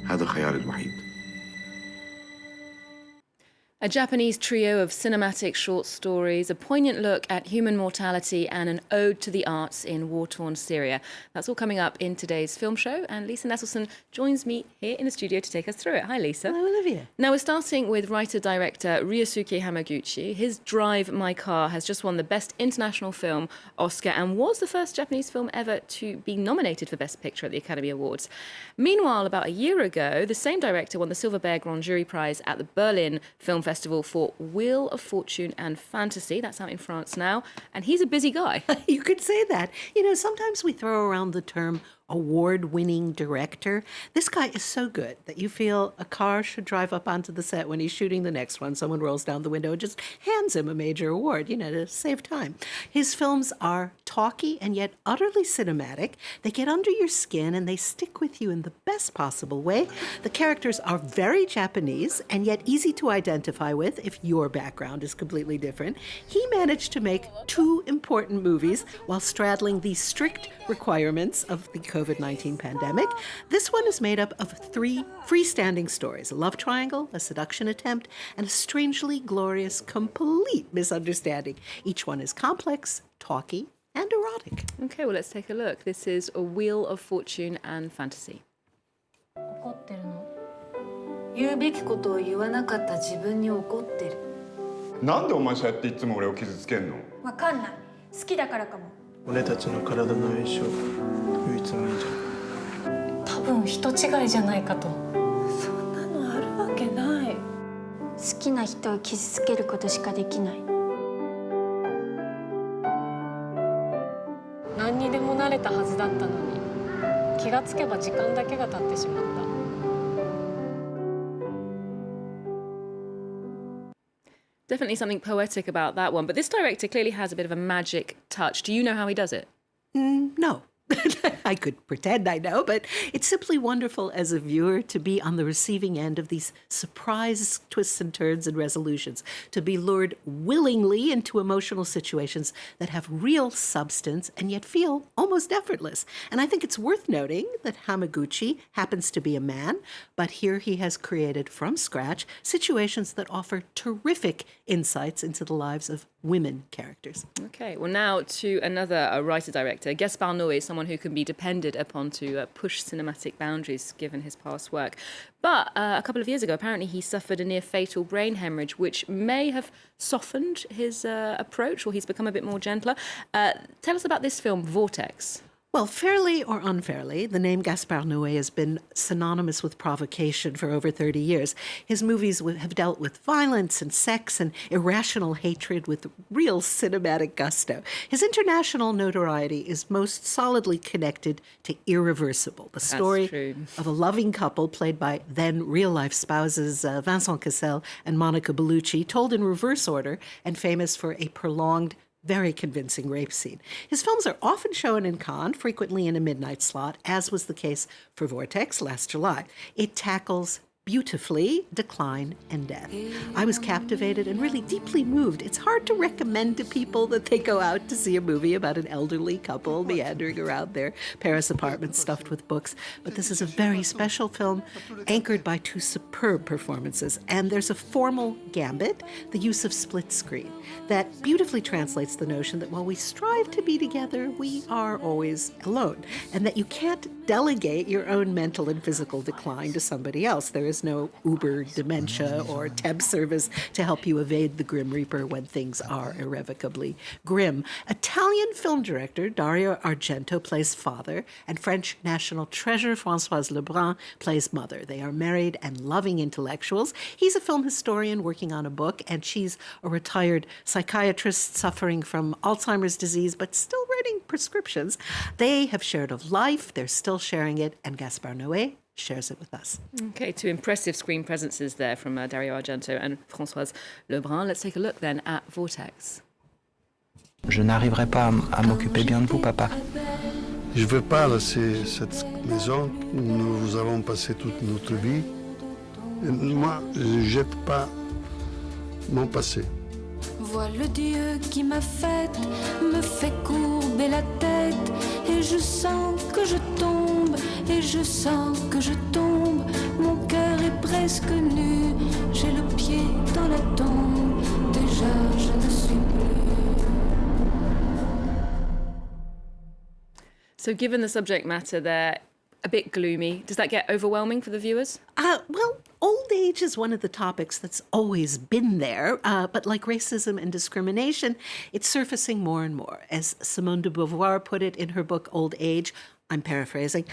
هذا خياري الوحيد. A Japanese trio of cinematic short stories, a poignant look at human mortality and an ode to the arts in war-torn Syria. That's all coming up in today's film show, and Lisa Nesselson joins me here in the studio to take us through it. Hi, Lisa. Hello, Olivia. Now, we're starting with writer-director Ryusuke Hamaguchi. His Drive My Car has just won the Best International Film Oscar and was the first Japanese film ever to be nominated for Best Picture at the Academy Awards. Meanwhile, about a year ago, the same director won the Silver Bear Grand Jury Prize at the Berlin Film Festival for Wheel of Fortune and Fantasy. That's out in France now. And he's a busy guy. You could say that. You know, sometimes we throw around the term award-winning director. This guy is so good that you feel a car should drive up onto the set when he's shooting the next one. Someone rolls down the window and just hands him a major award, you know, to save time. His films are talky and yet utterly cinematic. They get under your skin and they stick with you in the best possible way. The characters are very Japanese and yet easy to identify with if your background is completely different. He managed to make two important movies while straddling the strict requirements of the COVID-19 pandemic. This one is made up of three freestanding stories: a love triangle, a seduction attempt, and a strangely glorious, complete misunderstanding. Each one is complex, talky, and erotic. Okay, well, let's take a look. This is A Wheel of Fortune and Fantasy. 怒ってるの。言うべきことを言わなかった自分に怒ってる。なんでお前そうやっていつも俺を傷つけんの？わかんない。好きだからかも。俺たちの体の相性、唯一無二じゃん。多分人違いじゃないかと。そんなのあるわけない。好きな人を傷つけることしかできない。何にでも慣れたはずだったのに、気がつけば時間だけが経ってしまった。Definitely something poetic about that one. But this director clearly has a bit of a magic touch. Do you know how he does it? No. I could pretend I know, but it's simply wonderful as a viewer to be on the receiving end of these surprise twists and turns and resolutions, to be lured willingly into emotional situations that have real substance and yet feel almost effortless. And I think it's worth noting that Hamaguchi happens to be a man, but here he has created from scratch situations that offer terrific insights into the lives of women characters. Okay, well, now to another writer-director. Gaspar Noé, someone who can be depended upon to push cinematic boundaries given his past work. But a couple of years ago, apparently he suffered a near-fatal brain hemorrhage, which may have softened his approach, or he's become a bit more gentler. Tell us about this film, Vortex. Well, fairly or unfairly, the name Gaspar Noé has been synonymous with provocation for over 30 years. His movies have dealt with violence and sex and irrational hatred with real cinematic gusto. His international notoriety is most solidly connected to Irreversible, the story of a loving couple played by then real-life spouses Vincent Cassel and Monica Bellucci, told in reverse order and famous for a prolonged, very convincing rape scene. His films are often shown in Cannes, frequently in a midnight slot, as was the case for Vortex last July. It tackles beautifully decline and death. I was captivated and really deeply moved. It's hard to recommend to people that they go out to see a movie about an elderly couple meandering around their Paris apartment stuffed with books, but this is a very special film anchored by two superb performances, and there's a formal gambit, the use of split screen, that beautifully translates the notion that while we strive to be together, we are always alone, and that you can't delegate your own mental and physical decline to somebody else. There is no Uber dementia or temp service to help you evade the Grim Reaper when things are irrevocably grim. Italian film director Dario Argento plays father, and French national treasure Françoise Lebrun plays mother. They are married and loving intellectuals. He's a film historian working on a book, and she's a retired psychiatrist suffering from Alzheimer's disease, but still writing prescriptions. They have shared a life, they're still sharing it, and Gaspar Noé shares it with us. Okay, two impressive screen presences there from Dario Argento and Françoise Lebrun. Let's take a look then at Vortex. Je n'arriverai pas à m'occuper bien de vous, papa. Je ne veux pas laisser cette maison où nous avons passé toute notre vie. Et moi, je ne jette pas mon passé. Vois le Dieu qui m'a faite, me fait courber la tête, et je sens que je tombe, et je sens que je tombe. presque nue, j'ai le pied dans la tombe, déjà je ne suis plus. So given the subject matter there, a bit gloomy, does that get overwhelming for the viewers? Well, old age is one of the topics that's always been there, but like racism and discrimination, it's surfacing more and more. As Simone de Beauvoir put it in her book, Old Age, I'm paraphrasing.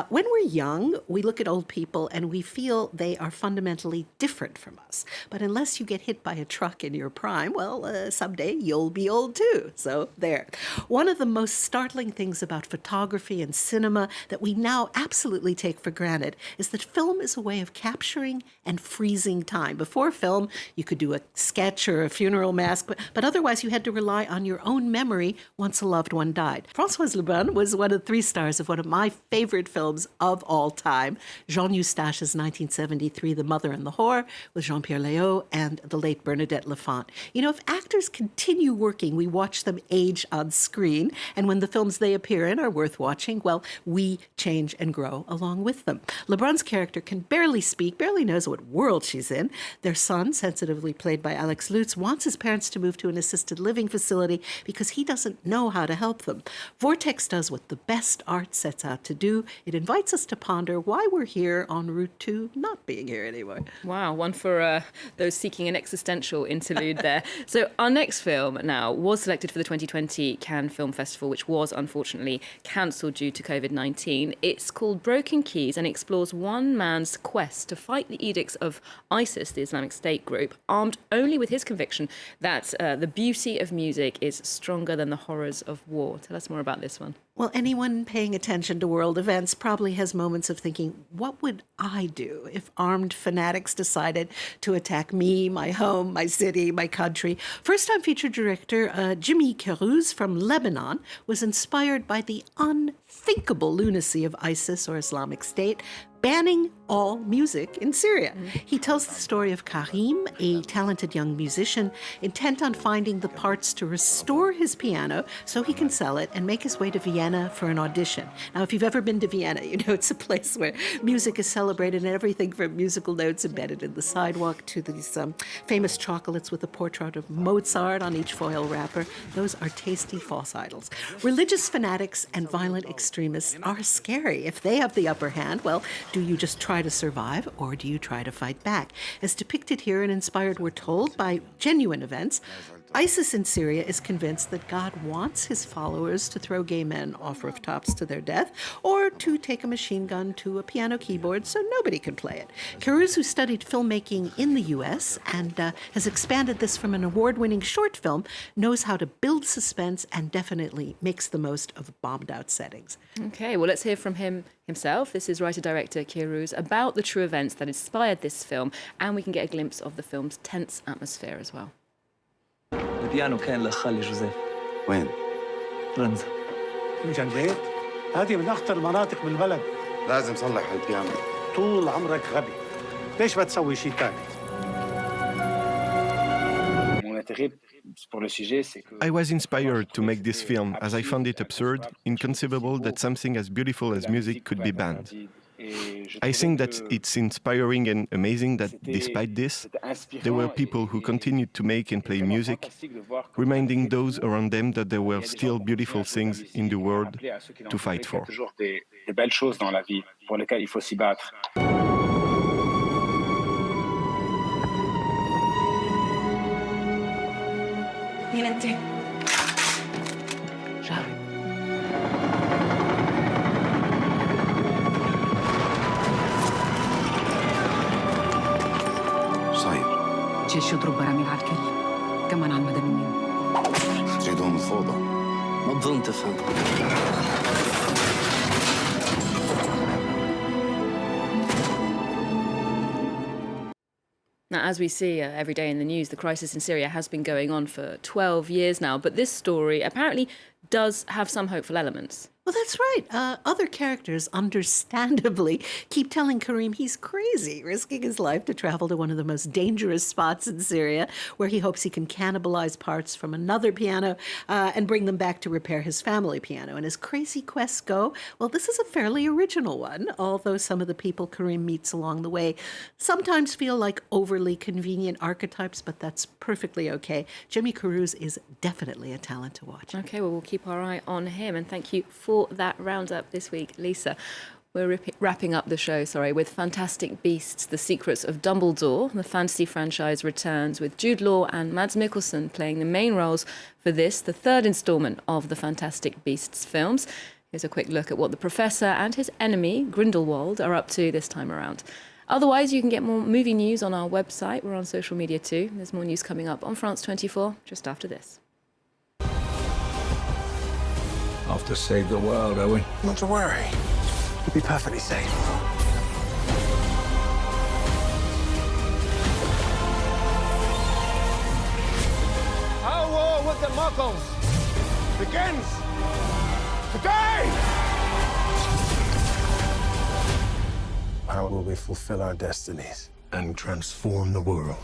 When we're young, we look at old people and we feel they are fundamentally different from us. But unless you get hit by a truck in your prime, well, someday you'll be old too. So there. One of the most startling things about photography and cinema that we now absolutely take for granted is that film is a way of capturing and freezing time. Before film, you could do a sketch or a funeral mask, but otherwise you had to rely on your own memory once a loved one died. Françoise Lebrun was one of the 3 stars of one of my favorite films of all time, Jean Eustache's 1973 The Mother and the Whore, with Jean-Pierre Léaud and the late Bernadette Lafont. You know, if actors continue working, we watch them age on screen, and when the films they appear in are worth watching, well, we change and grow along with them. Lebrun's character can barely speak, barely knows what world she's in. Their son, sensitively played by Alex Lutz, wants his parents to move to an assisted living facility because he doesn't know how to help them. Vortex does what the best art sets out to do. It invites us to ponder why we're here en route to not being here anymore. Wow, one for those seeking an existential interlude there. So our next film now was selected for the 2020 Cannes Film Festival, which was unfortunately cancelled due to COVID-19. It's called Broken Keys and explores one man's quest to fight the edicts of ISIS, the Islamic State group, armed only with his conviction that the beauty of music is stronger than the horrors of war. Tell us more about this one. Well, anyone paying attention to world events probably has moments of thinking, what would I do if armed fanatics decided to attack me, my home, my city, my country? First-time feature director Jimmy Keruz from Lebanon was inspired by the unthinkable lunacy of ISIS or Islamic State, banning all music in Syria. He tells the story of Karim, a talented young musician, intent on finding the parts to restore his piano so he can sell it and make his way to Vienna for an audition. Now, if you've ever been to Vienna, you know it's a place where music is celebrated and everything from musical notes embedded in the sidewalk to these famous chocolates with a portrait of Mozart on each foil wrapper. Those are tasty false idols. Religious fanatics and violent extremists are scary. If they have the upper hand, well, do you just try to survive or do you try to fight back? As depicted here and inspired, we're told, by genuine events, ISIS in Syria is convinced that God wants his followers to throw gay men off rooftops to their death or to take a machine gun to a piano keyboard so nobody can play it. Keruz, who studied filmmaking in the U.S. and has expanded this from an award-winning short film, knows how to build suspense and definitely makes the most of bombed-out settings. Okay, well, let's hear from him himself. This is writer-director Keruz about the true events that inspired this film, and we can get a glimpse of the film's tense atmosphere as well. البيانو كان لخالي جوزيف. وين؟ رنزة. فنجان زيت؟ هذه من أخطر المناطق بالبلد. لازم صلح البيانو. طول عمرك غبي. ليش ما تسوي شيء ثاني؟ I was inspired to make this film as I found it absurd, inconceivable that something as beautiful as music could be banned. I think that it's inspiring and amazing that despite this, there were people who continued to make and play music, reminding those around them that there were still beautiful things in the world to fight for. مين انت؟ شهري. صاير؟ الجيش يضرب براميل على الكل، كمان على المدنيين. تريدون الفوضى؟ ما تظن تفهم. Now, as we see every day in the news, the crisis in Syria has been going on for 12 years now, but this story apparently does have some hopeful elements. Well, that's right. Other characters, understandably, keep telling Karim he's crazy, risking his life to travel to one of the most dangerous spots in Syria, where he hopes he can cannibalize parts from another piano and bring them back to repair his family piano. And as crazy quests go, well, this is a fairly original one, although some of the people Karim meets along the way sometimes feel like overly convenient archetypes, but that's perfectly okay. Jimmy Caruso is definitely a talent to watch. Okay, well, we'll keep our eye on him, and thank you for that roundup this week, Lisa. We're wrapping up the show, with Fantastic Beasts: The Secrets of Dumbledore. The fantasy franchise returns with Jude Law and Mads Mikkelsen playing the main roles for this, the third installment of the Fantastic Beasts films. Here's a quick look at what the Professor and his enemy, Grindelwald, are up to this time around. Otherwise, you can get more movie news on our website. We're on social media too. There's more news coming up on France 24 just after this. Off to save the world, are we? Not to worry. We'll be perfectly safe. Our war with the Muggles begins today! How will we fulfill our destinies and transform the world?